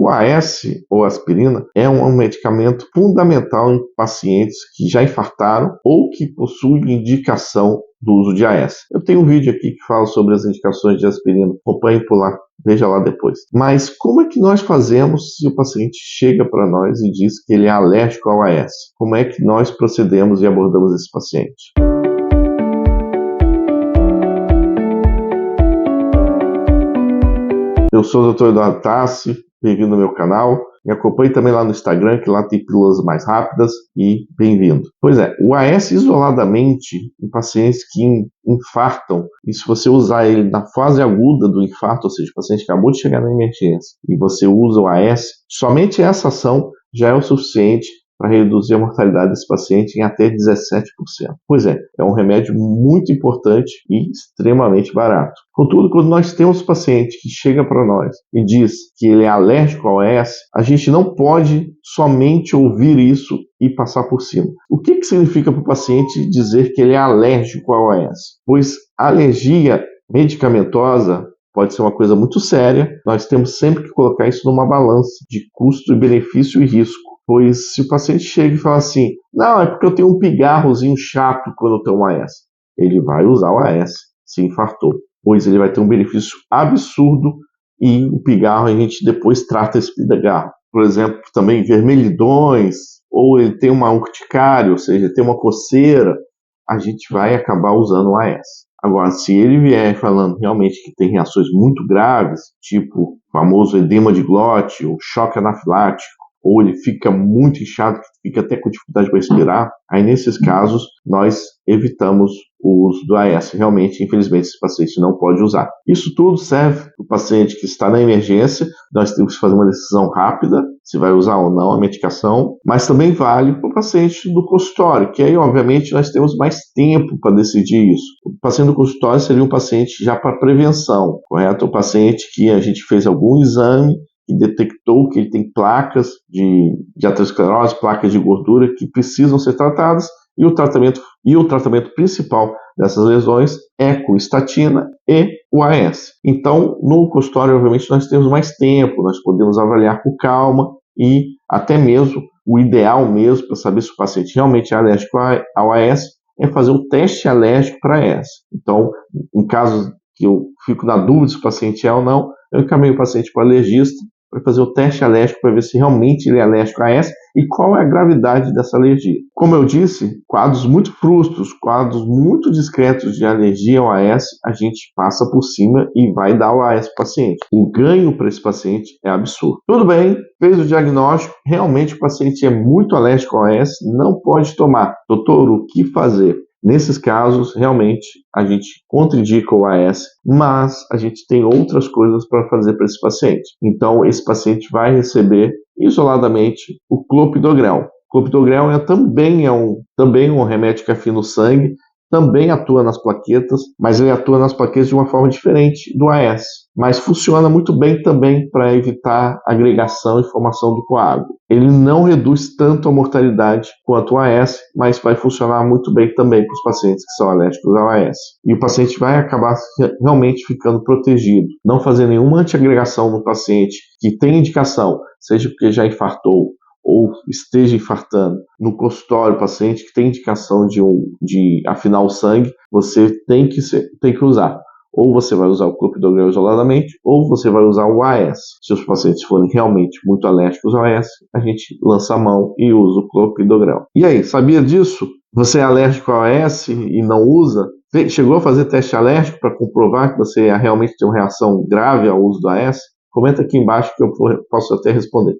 O AS, ou aspirina, é um medicamento fundamental em pacientes que já infartaram ou que possuem indicação do uso de AS. Eu tenho um vídeo aqui que fala sobre as indicações de aspirina, acompanhe por lá, veja lá depois. Mas como é que nós fazemos se o paciente chega para nós e diz que ele é alérgico ao AS? Como é que nós procedemos e abordamos esse paciente? Eu sou o Dr. Eduardo Tassi, bem-vindo ao meu canal. Me acompanhe também lá no Instagram, que lá tem pílulas mais rápidas, e bem-vindo. Pois é, o AS isoladamente em pacientes que infartam, e se você usar ele na fase aguda do infarto, ou seja, o paciente acabou de chegar na emergência, e você usa o AS, somente essa ação já é o suficiente para reduzir a mortalidade desse paciente em até 17%. Pois é um remédio muito importante e extremamente barato. Contudo, quando nós temos um paciente que chega para nós e diz que ele é alérgico ao AS, a gente não pode somente ouvir isso e passar por cima. O que significa para o paciente dizer que ele é alérgico ao AS? Pois a alergia medicamentosa pode ser uma coisa muito séria, nós temos sempre que colocar isso numa balança de custo e benefício e risco. Pois se o paciente chega e fala assim, não, é porque eu tenho um pigarrozinho chato quando eu tomo AS, ele vai usar o AS se infartou, pois ele vai ter um benefício absurdo e o pigarro a gente depois trata esse pigarro. Por exemplo, também vermelhidões, ou ele tem uma urticária, ou seja, tem uma coceira, a gente vai acabar usando o AS. Agora, se ele vier falando realmente que tem reações muito graves, tipo o famoso edema de glote, ou choque anafilático, ou ele fica muito inchado, que fica até com dificuldade para respirar, aí nesses casos nós evitamos o uso do AS. Realmente, infelizmente, esse paciente não pode usar. Isso tudo serve para o paciente que está na emergência, nós temos que fazer uma decisão rápida, se vai usar ou não a medicação, mas também vale para o paciente do consultório, que aí, obviamente, nós temos mais tempo para decidir isso. O paciente do consultório seria um paciente já para prevenção, correto? O paciente que a gente fez algum exame e detectou que ele tem placas de aterosclerose, placas de gordura que precisam ser tratadas, e o tratamento principal dessas lesões é com estatina e o AS. Então, no consultório, obviamente, nós temos mais tempo, nós podemos avaliar com calma e até mesmo o ideal mesmo para saber se o paciente realmente é alérgico ao AS é fazer o teste alérgico para AS. Então, em caso que eu fico na dúvida se o paciente é ou não, eu encaminho o paciente para o alergista para fazer o teste alérgico para ver se realmente ele é alérgico a AS e qual é a gravidade dessa alergia. Como eu disse, quadros muito frustros, quadros muito discretos de alergia ao AS, a gente passa por cima e vai dar o AS para o paciente. O ganho para esse paciente é absurdo. Tudo bem, fez o diagnóstico, realmente o paciente é muito alérgico ao AS, não pode tomar. Doutor, o que fazer? Nesses casos, realmente, a gente contraindica o AS, mas a gente tem outras coisas para fazer para esse paciente. Então, esse paciente vai receber isoladamente o clopidogrel. O clopidogrel também é um remédio que afina o sangue, também atua nas plaquetas, mas ele atua nas plaquetas de uma forma diferente do AS. Mas funciona muito bem também para evitar agregação e formação do coágulo. Ele não reduz tanto a mortalidade quanto o AS, mas vai funcionar muito bem também para os pacientes que são alérgicos ao AS. E o paciente vai acabar realmente ficando protegido. Não fazer nenhuma antiagregação no paciente que tem indicação, seja porque já infartou, ou esteja infartando. No consultório, paciente que tem indicação de afinar o sangue, você tem que usar. Ou você vai usar o clopidogrel isoladamente, ou você vai usar o AS. Se os pacientes forem realmente muito alérgicos ao AS, a gente lança a mão e usa o clopidogrel. E aí, sabia disso? Você é alérgico ao AS e não usa? Chegou a fazer teste alérgico para comprovar que você realmente tem uma reação grave ao uso do AS? Comenta aqui embaixo que eu posso até responder.